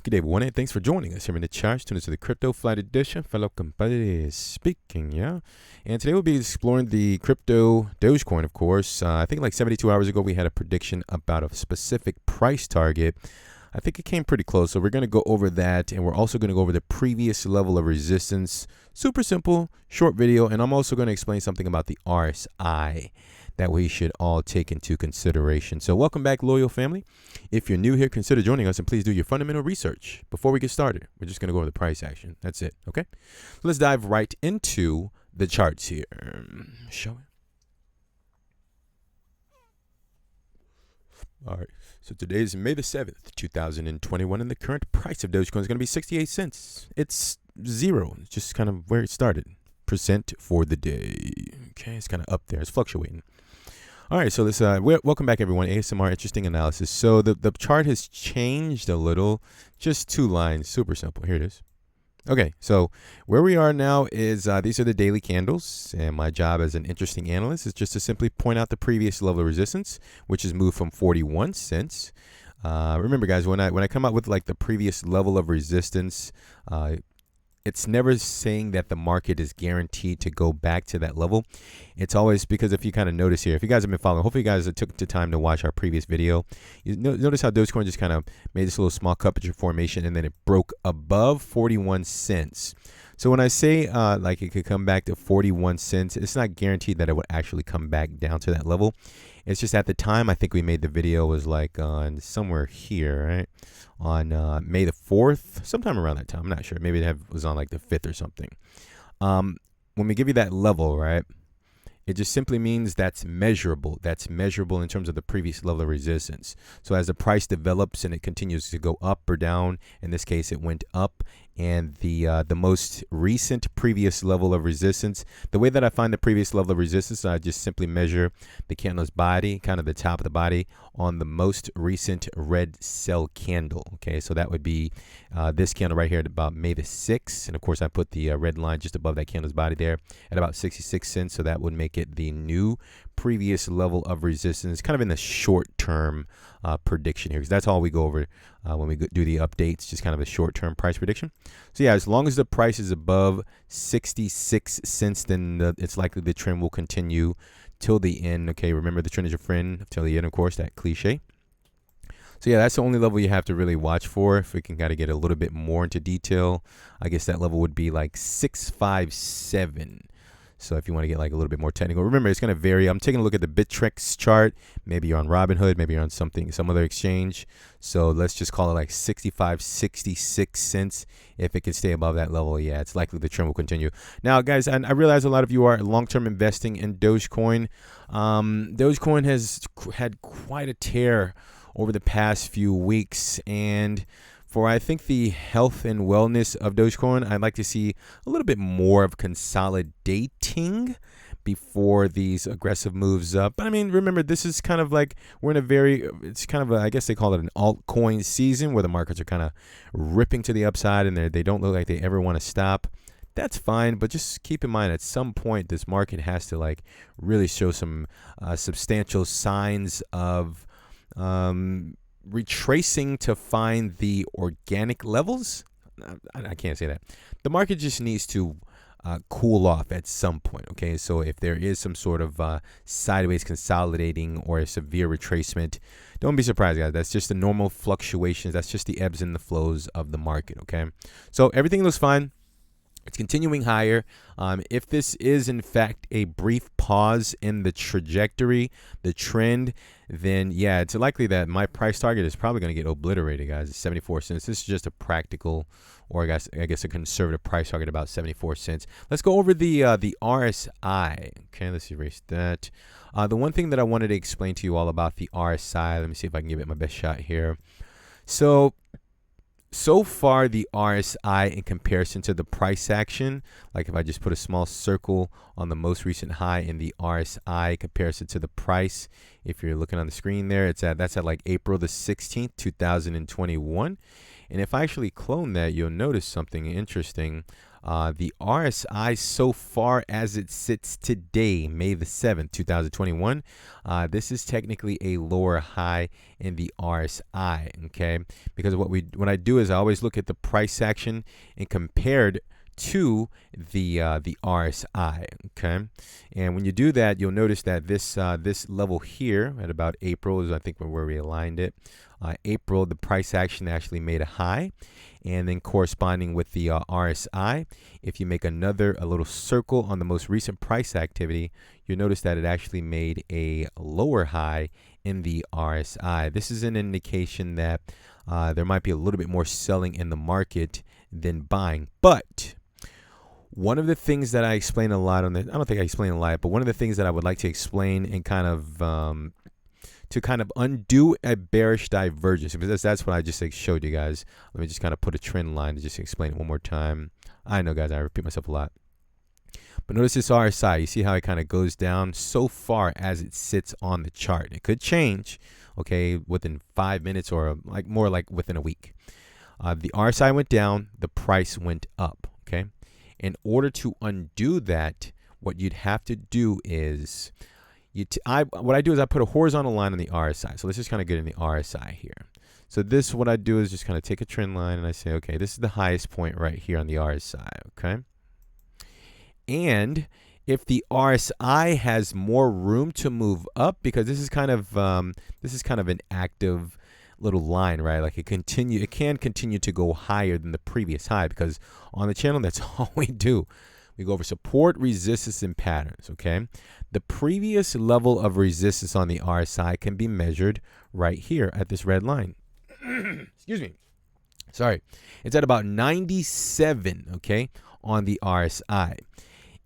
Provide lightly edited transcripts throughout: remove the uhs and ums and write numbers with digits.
Good day, everyone, and thanks for joining us here in the charts. Tune into the Crypto Flight Edition. Fellow competitors speaking, yeah? And today we'll be exploring the crypto Dogecoin, of course. I think like 72 hours ago, we had a prediction about a specific price target. I think it came pretty close, so we're going to go over that, and we're also going to go over the previous level of resistance. Super simple, short video, and I'm also going to explain something about the RSI that we should all take into consideration. So welcome back, loyal family. If you're new here, consider joining us, and please do your fundamental research. Before we get started, we're just going to go over the price action. That's it, okay? Let's dive right into the charts here. Show it. All right, so today is May the 7th, 2021, and the current price of Dogecoin is going to be 68 cents. It's zero. It's just kind of where it started. Percent for the day. Okay, it's kind of up there. It's fluctuating. All right, so let's welcome back, everyone. ASMR Interesting Analysis. So the chart has changed a little. Just two lines. Super simple. Here it is. Okay, so where we are now is these are the daily candles, and my job as an interesting analyst is just to simply point out the previous level of resistance, which has moved from 41 cents. Remember, guys, when I come out with like the previous level of resistance, it's never saying that the market is guaranteed to go back to that level. It's always because if you kind of notice here, if you guys have been following, hopefully you guys took the time to watch our previous video. You notice how Dogecoin just kind of made this little small cuppage formation, and then it broke above 41 cents. So when I say like it could come back to 41 cents, it's not guaranteed that it would actually come back down to that level. It's just at the time I think we made the video was like on somewhere here, right? On May the 4th, sometime around that time. I'm not sure. Maybe it was on like the 5th or something. When we give you that level, right, it just simply means that's measurable. That's measurable in terms of the previous level of resistance. So as the price develops and it continues to go up or down, in this case it went up, and the most recent previous level of resistance, the way that I find the previous level of resistance, I just simply measure the candle's body, kind of the top of the body, on the most recent red cell candle. Okay, so that would be this candle right here at about May the 6th. And of course, I put the red line just above that candle's body there at about 66 cents. So that would make it the new previous level of resistance, kind of in the short term prediction here, because that's all we go over when we do the updates, just kind of a short term price prediction. So yeah, as long as the price is above 66 cents, then it's likely the trend will continue till the end. Okay, remember the trend is your friend till the end, of course, that cliche. So yeah, that's the only level you have to really watch for. If we can kind of get a little bit more into detail, I guess that level would be like 657. So if you want to get like a little bit more technical, remember it's going to vary. I'm taking a look at the Bitrex chart. Maybe you're on Robinhood, maybe you're on some other exchange. So let's just call it like 65, 66 cents. If it can stay above that level, yeah, it's likely the trend will continue. Now, guys, I realize a lot of you are long-term investing in Dogecoin. Dogecoin has had quite a tear over the past few weeks, and for I think the health and wellness of Dogecoin, I'd like to see a little bit more of consolidating before these aggressive moves up. But I mean, remember, this is kind of like we're in it's kind of I guess they call it an altcoin season, where the markets are kind of ripping to the upside, and they don't look like they ever want to stop. That's fine, but just keep in mind at some point this market has to like really show some substantial signs of retracing to find the organic levels. I can't say that. The market just needs to cool off at some point. Okay, so if there is some sort of sideways consolidating or a severe retracement, don't be surprised, guys. That's just the normal fluctuations. That's just the ebbs and the flows of the market. Okay, so everything looks fine. It's continuing higher. If this is, in fact, a brief pause in the trajectory, the trend, then, yeah, it's likely that my price target is probably going to get obliterated, guys. It's 74 cents. This is just a practical, or I guess a conservative price target, about 74 cents. Let's go over the RSI. Okay, let's erase that. The one thing that I wanted to explain to you all about the RSI, let me see if I can give it my best shot here. So far, the RSI in comparison to the price action, like if I just put a small circle on the most recent high in the RSI comparison to the price, if you're looking on the screen there, that's at like April the 16th, 2021. And if I actually clone that, you'll notice something interesting. The RSI so far as it sits today, May the 7th, 2021, this is technically a lower high in the RSI, okay? Because what I do is I always look at the price action and compared to the RSI, okay? And when you do that, you'll notice that this level here at about April is, I think, where we aligned it. April, the price action actually made a high, and then corresponding with the RSI, if you make a little circle on the most recent price activity, you'll notice that it actually made a lower high in the RSI. This is an indication that there might be a little bit more selling in the market than buying. But one of the things that I explain a lot on the, I don't think I explain a lot, but one of the things that I would like to explain and kind of to kind of undo a bearish divergence, because that's what I just showed you guys. Let me just kind of put a trend line to just explain it one more time. I know, guys, I repeat myself a lot. But notice this RSI. You see how it kind of goes down so far as it sits on the chart. It could change, okay, within 5 minutes or more like within a week. The RSI went down, the price went up, okay? In order to undo that, what you'd have to do is, what I do is I put a horizontal line on the RSI. So let's just kind of get in the RSI here. So this, what I do is just kind of take a trend line and I say, okay, this is the highest point right here on the RSI, okay? And if the RSI has more room to move up, because this is kind of an active little line, right? Like it can continue to go higher than the previous high, because on the channel, that's all we do. We go over support, resistance, and patterns, okay? The previous level of resistance on the RSI can be measured right here at this red line. Excuse me. Sorry. It's at about 97, okay, on the RSI.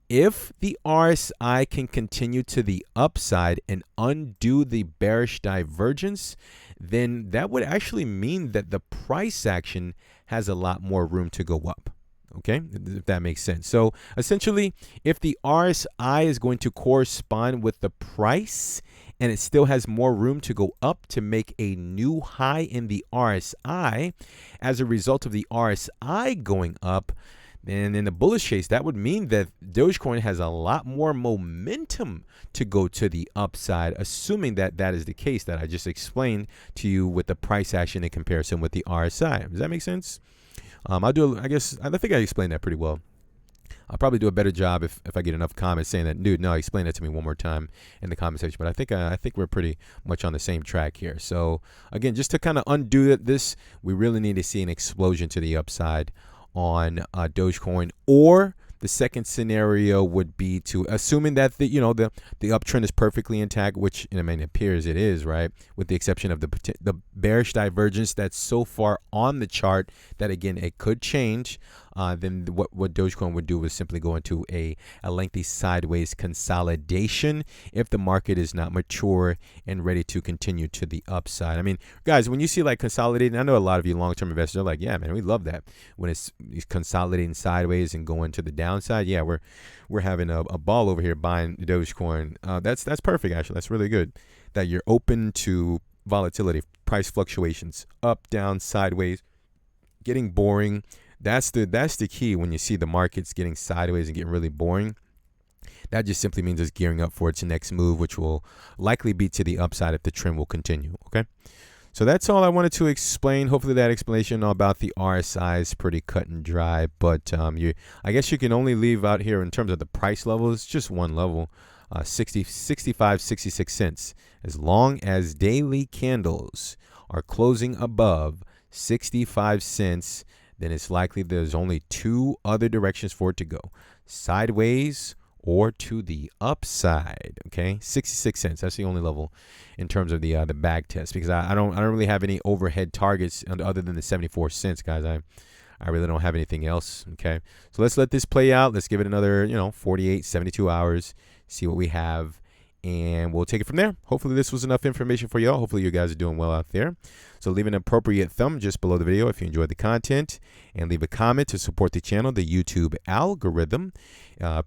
If the RSI can continue to the upside and undo the bearish divergence, then that would actually mean that the price action has a lot more room to go up. Okay, if that makes sense. So essentially, if the RSI is going to correspond with the price and it still has more room to go up to make a new high in the RSI, as a result of the RSI going up, then in the bullish case, that would mean that Dogecoin has a lot more momentum to go to the upside, assuming that that is the case that I just explained to you with the price action in comparison with the RSI. Does that make sense? I think I explained that pretty well. I'll probably do a better job if I get enough comments saying that, dude, no, explain that to me one more time in the comment section. But I think we're pretty much on the same track here. So again, just to kind of undo this, we really need to see an explosion to the upside on Dogecoin, or the second scenario would be to, assuming that the uptrend is perfectly intact, which it appears it is, right? With the exception of the bearish divergence that's so far on the chart that, again, it could change. Then what Dogecoin would do is simply go into a lengthy sideways consolidation if the market is not mature and ready to continue to the upside. I mean, guys, when you see like consolidating, I know a lot of you long-term investors are like, yeah, man, we love that when it's consolidating sideways and going to the downside. Yeah, we're having a ball over here buying Dogecoin. That's perfect, actually. That's really good that you're open to volatility, price fluctuations, up, down, sideways, getting boring. That's the key. When you see the markets getting sideways and getting really boring, that just simply means it's gearing up for its next move, which will likely be to the upside if the trend will continue. Okay, so that's all I wanted to explain. Hopefully that explanation about the RSI is pretty cut and dry, but I guess you can only leave out here in terms of the price levels, just one level, 65, 66 cents. As long as daily candles are closing above 65 cents, then it's likely there's only two other directions for it to go: sideways or to the upside. Okay, 66 cents. That's the only level in terms of the back test, because I don't really have any overhead targets other than the 74 cents, guys. I really don't have anything else. Okay, so let's let this play out. Let's give it another 48, 72 hours, see what we have, and we'll take it from there. Hopefully this was enough information for y'all. Hopefully you guys are doing well out there. So leave an appropriate thumb just below the video if you enjoyed the content, and leave a comment to support the channel. The YouTube algorithm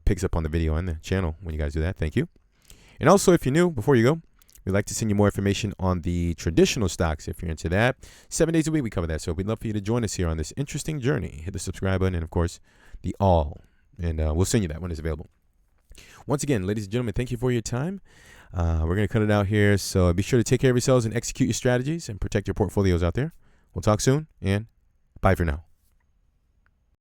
picks up on the video and the channel when you guys do that. Thank you. And also, if you're new, before you go, We'd like to send you more information on the traditional stocks if you're into that. 7 days a week we cover that. So we'd love for you to join us here on this interesting journey. Hit the subscribe button and, of course, the all. And we'll send you that when it's available. Once again, ladies and gentlemen, thank you for your time. We're going to cut it out here. So be sure to take care of yourselves and execute your strategies and protect your portfolios out there. We'll talk soon, and bye for now.